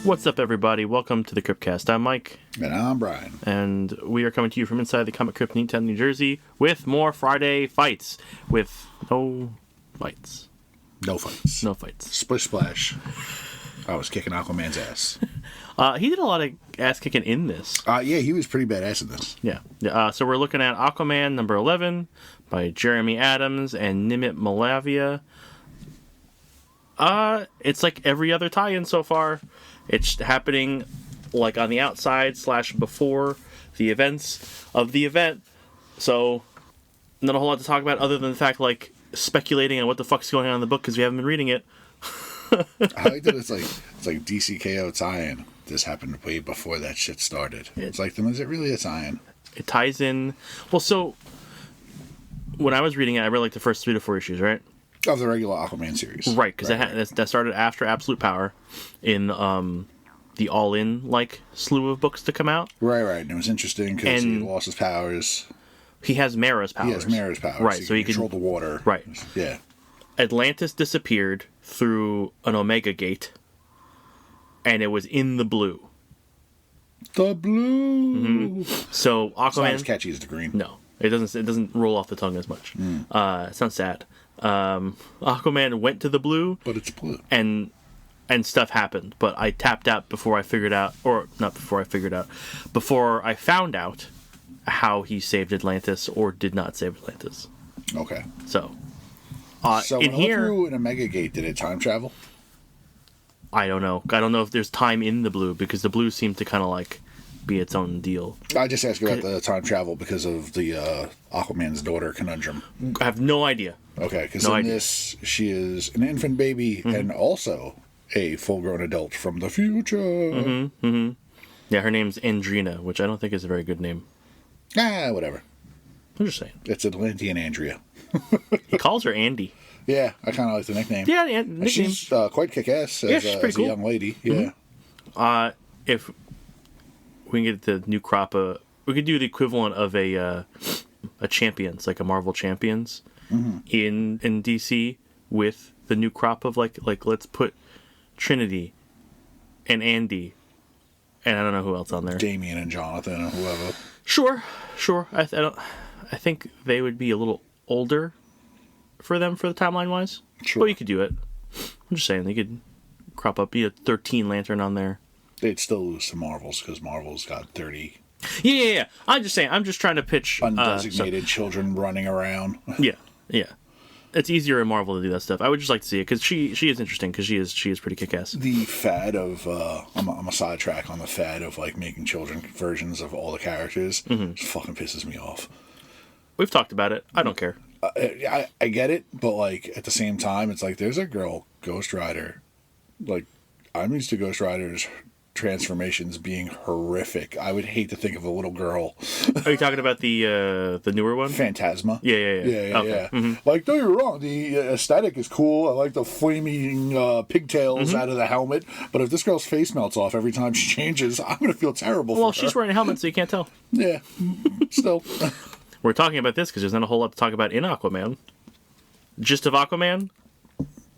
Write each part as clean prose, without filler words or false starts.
What's up, everybody? Welcome to the Cryptcast. I'm Mike. And I'm Brian. And we are coming to you from inside the Comic Crypt in Newtown, New Jersey, with more Friday fights. With no fights. No fights. No fights. Splish Splash. I was kicking Aquaman's ass. He did a lot of ass kicking in this. Yeah, he was pretty badass in this. Yeah. So we're looking at Aquaman number 11 by Jeremy Adams and Nimit Malavia. It's like every other tie-in so far. It's happening like on the outside / before the events of the event. So not a whole lot to talk about other than the fact like speculating on what the fuck's going on in the book because we haven't been reading it. I like that it's like DCKO tie-in. This happened way before that shit started. It's like, then is it really a tie-in? It ties in. Well, so when I was reading it, I read like the first 3 to 4 issues, right? Of the regular Aquaman series. Right, because that started after Absolute Power in the All-In like slew of books to come out. Right. And it was interesting because he lost his powers. He has Mara's powers. Right, so he can control the water. Right. Yeah. Atlantis disappeared through an Omega Gate, and it was in the blue. The blue! Mm-hmm. So Aquaman... It's not as catchy as the green. No, it doesn't roll off the tongue as much. It sounds sad. Aquaman went to the blue, but it's blue, and stuff happened. But I tapped out before I found out how he saved Atlantis or did not save Atlantis. Okay. So when it went through an Omega Gate, did it time travel? I don't know. I don't know if there's time in the blue because the blue seemed to kind of like be its own deal. I just asked about the time travel because of the Aquaman's daughter conundrum. I have no idea. Okay, because this, she is an infant baby and also a full-grown adult from the future. Yeah, her name's Andrina, which I don't think is a very good name. Whatever. I'm just saying. It's Atlantean Andrea. He calls her Andy. Yeah, I kind of like the nickname. Yeah, nickname. She's quite kick-ass as a young lady. Yeah. If we can get the new crop of... We could do the equivalent of a Champions, like a Marvel Champions in DC with the new crop of like let's put Trinity and Andy and I don't know who else on there. Damien and Jonathan or whoever. Sure. I think they would be a little older for them for the timeline wise. Sure. But you could do it. I'm just saying they could crop up. You 13 Lantern on there. They'd still lose to Marvel's because Marvel's got 30. Yeah. I'm just saying. I'm just trying to pitch undesignated children running around. Yeah. It's easier in Marvel to do that stuff. I would just like to see it because she is interesting because she is pretty kick-ass. The fad of I'm a sidetrack on the fad of like making children versions of all the characters. Just fucking pisses me off. We've talked about it. I don't care. I get it, but like at the same time, it's like there's a girl, Ghost Rider. Like I'm used to Ghost Rider's transformations being horrific. I would hate to think of a little girl. Are you talking about the newer one? Phantasma. Yeah. Okay. Yeah. Like, don't get me wrong, the aesthetic is cool. I like the flaming pigtails out of the helmet. But if this girl's face melts off every time she changes, I'm going to feel terrible. Well, she's wearing a helmet, so you can't tell. Yeah. Still. We're talking about this because there's not a whole lot to talk about in Aquaman. Gist of Aquaman: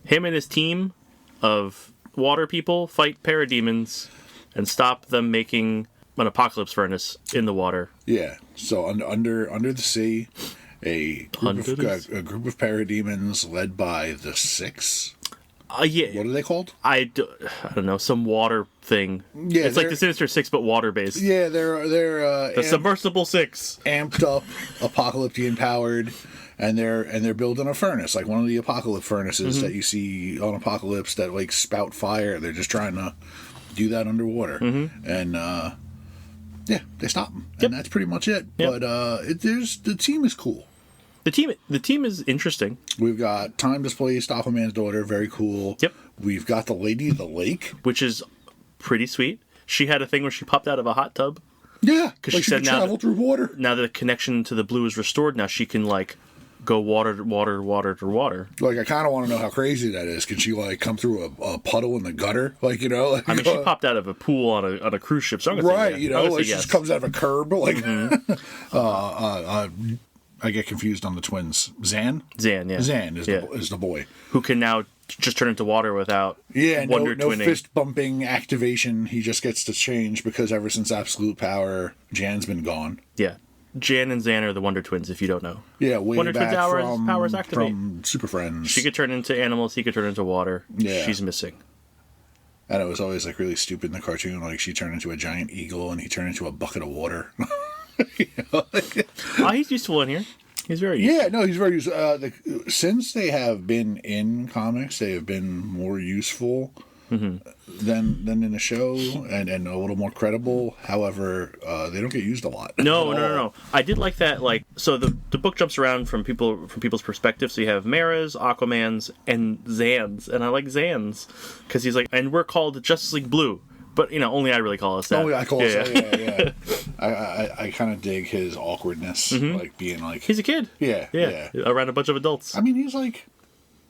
him and his team of water people fight parademons and stop them making an apocalypse furnace in the water. Yeah. So under the sea, a group of parademons led by the Six. Yeah. What are they called? I don't know. Some water thing. Yeah, it's like the Sinister Six, but water based. Yeah, they're the Submersible Six, amped up, apocalyptic powered. And they're building a furnace, like one of the apocalypse furnaces that you see on Apocalypse that like spout fire. They're just trying to do that underwater, and they stop them, and that's pretty much it. But the team is cool. The team is interesting. We've got time displaced Aquaman's daughter, very cool. Yep. We've got the Lady of the Lake, which is pretty sweet. She had a thing where she popped out of a hot tub. Yeah, because she said travel through water. Now that the connection to the blue is restored, now she can like go water to water, water to water. Like, I kind of want to know how crazy that is. Can she, like, come through a puddle in the gutter? Like, you know? Like, I mean, she popped out of a pool on a cruise ship, so I'm going to say right, you know, like, she just comes out of a curb. Like, I get confused on the twins. Zan? Zan, yeah. Zan is the boy. Who can now just turn into water without no twinning. fist bumping activation. He just gets to change because ever since Absolute Power, Jan's been gone. Yeah. Jan and Zan are the Wonder Twins, if you don't know. Yeah, way Wonder back Twins powers activate. from Super Friends. She could turn into animals, he could turn into water. Yeah. She's missing. And it was always, like, really stupid in the cartoon. Like, she turned into a giant eagle and he turned into a bucket of water. You know? He's useful in here. He's very useful. Yeah, no, he's very useful. Since they have been in comics, they have been more useful than in the show and a little more credible. However, they don't get used a lot. No. I did like that. Like, so the book jumps around from people's perspective. So you have Mara's, Aquaman's, and Zan's, and I like Zan's because he's like, and we're called Justice League Blue. But, you know, only I really call us that. Only I call us that, yeah. I kind of dig his awkwardness, like being like... He's a kid. Yeah. Around a bunch of adults. I mean, he's like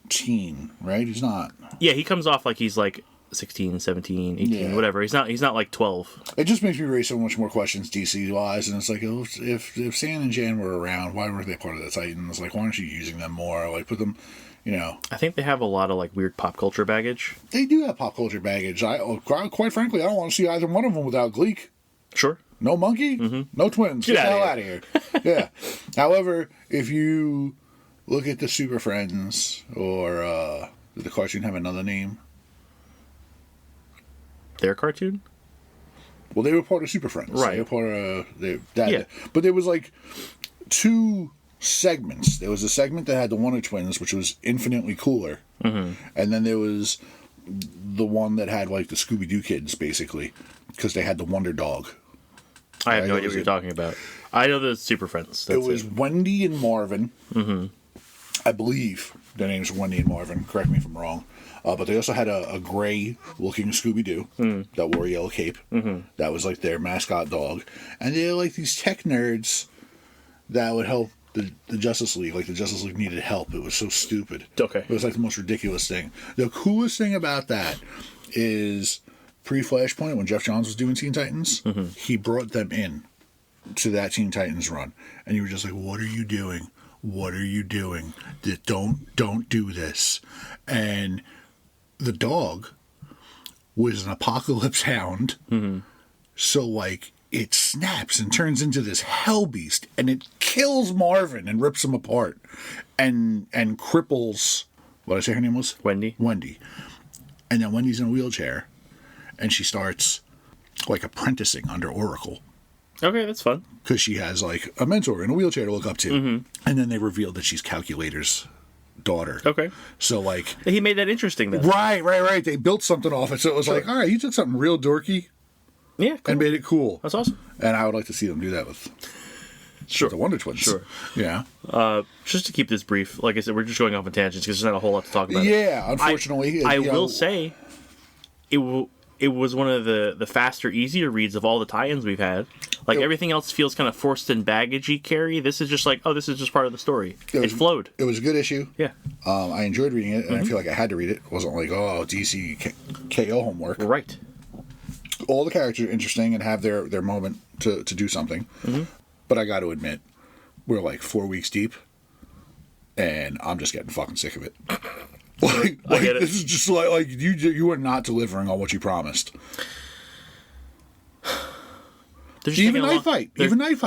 teen, right? He's not... Yeah, he comes off like he's like 16, 17, 18, whatever. He's not like 12. It just makes me raise so much more questions DC-wise, and it's like, if San and Jan were around, why weren't they part of the Titans? Like, why aren't you using them more? Like, put them... You know, I think they have a lot of like weird pop culture baggage. They do have pop culture baggage. Quite frankly, I don't want to see either one of them without Gleek. Sure. No monkey, no twins. Get the hell out of here. Yeah. However, if you look at the Super Friends, or did the cartoon have another name? Their cartoon? Well, they were part of Super Friends. Right. They were part of But there was like two segments. There was a segment that had the Wonder Twins, which was infinitely cooler, and then there was the one that had like the Scooby-Doo kids, basically, because they had the Wonder Dog. I have no idea what you're talking about. I know the Super Friends. That's it was Wendy and Marvin. I believe their names were Wendy and Marvin. Correct me if I'm wrong. But they also had a gray-looking Scooby-Doo that wore a yellow cape. That was like their mascot dog. And they were like these tech nerds that would help the Justice League. Like, the Justice League needed help. It was so stupid. Okay. It was like the most ridiculous thing. The coolest thing about that is pre-Flashpoint, when Jeff Johns was doing Teen Titans, he brought them in to that Teen Titans run. And you were just like, what are you doing? What are you doing? Don't do this. And the dog was an apocalypse hound. So, like, it snaps and turns into this hell beast, and it kills Marvin and rips him apart, and cripples. What did I say her name was? Wendy. And then Wendy's in a wheelchair, and she starts like apprenticing under Oracle. Okay, that's fun. Because she has like a mentor in a wheelchair to look up to, and then they reveal that she's Calculator's daughter. Okay. So like he made that interesting then. Right. They built something off it, so it was like, all right, you took something real dorky. Yeah, cool. And made it cool. That's awesome. And I would like to see them do that with the Wonder Twins. Sure. Yeah. Just to keep this brief, like I said, we're just going off on tangents because there's not a whole lot to talk about. Yeah, unfortunately. I will say, it was one of the faster, easier reads of all the tie-ins we've had. Like, everything else feels kind of forced and baggagey, Carrie. This is just like, oh, this is just part of the story. It flowed. It was a good issue. Yeah. I enjoyed reading it, and I feel like I had to read it. It wasn't like, oh, DC KO homework. Right. All the characters are interesting and have their moment to do something. But I got to admit, we're like 4 weeks deep, and I'm just getting fucking sick of it. like I get it. This is just like you are not delivering on what you promised. Even Night Fight,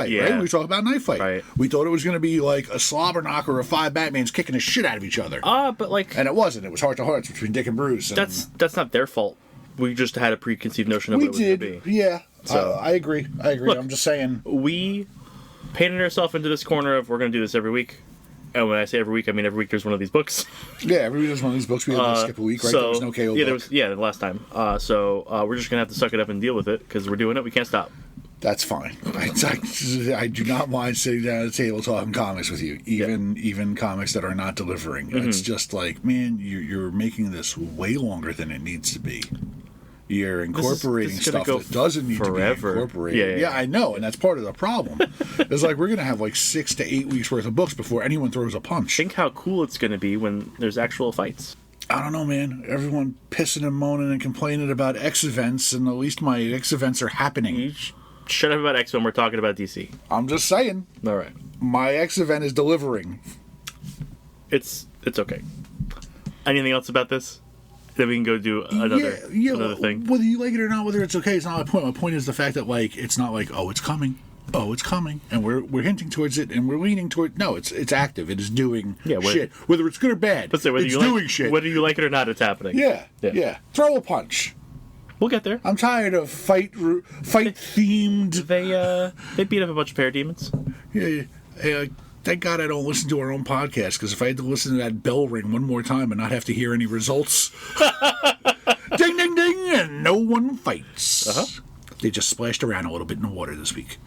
yeah. right? We talk about Night Fight. Right. We thought it was going to be like a slobber knocker of 5 Batmans kicking the shit out of each other. But like, and it wasn't. It was heart to hearts between Dick and Bruce. And that's not their fault. We just had a preconceived notion of what it was going to be. Yeah. So I agree. Look, I'm just saying. We painted ourselves into this corner of we're going to do this every week. And when I say every week, I mean every week there's one of these books. Yeah, every week there's one of these books. We had to skip a week, right? So, there was no KO book. The last time. So we're just going to have to suck it up and deal with it because we're doing it. We can't stop. That's fine. I do not mind sitting down at the table talking comics with you, even comics that are not delivering. It's just like, man, you're making this way longer than it needs to be. You're incorporating this is gonna stuff go that doesn't need forever. to be incorporated. Yeah. I know, and that's part of the problem. It's like we're going to have like 6 to 8 weeks worth of books before anyone throws a punch. Think how cool it's going to be when there's actual fights. I don't know, man. Everyone pissing and moaning and complaining about X events, and at least my X events are happening. You shut up about X when we're talking about DC. I'm just saying. All right. My X event is delivering. It's okay. Anything else about this? Then we can go do another thing. Whether you like it or not, whether it's okay, it's not my point. My point is the fact that like it's not like, oh, it's coming, and we're hinting towards it, and we're leaning toward. No, it's active. It is doing shit. Whether it's good or bad, it's doing shit. Whether you like it or not, it's happening. Yeah. Throw a punch. We'll get there. I'm tired of fight themed. They beat up a bunch of parademons. Yeah. Thank God I don't listen to our own podcast, because if I had to listen to that bell ring one more time and not have to hear any results, ding, ding, ding, and no one fights. They just splashed around a little bit in the water this week.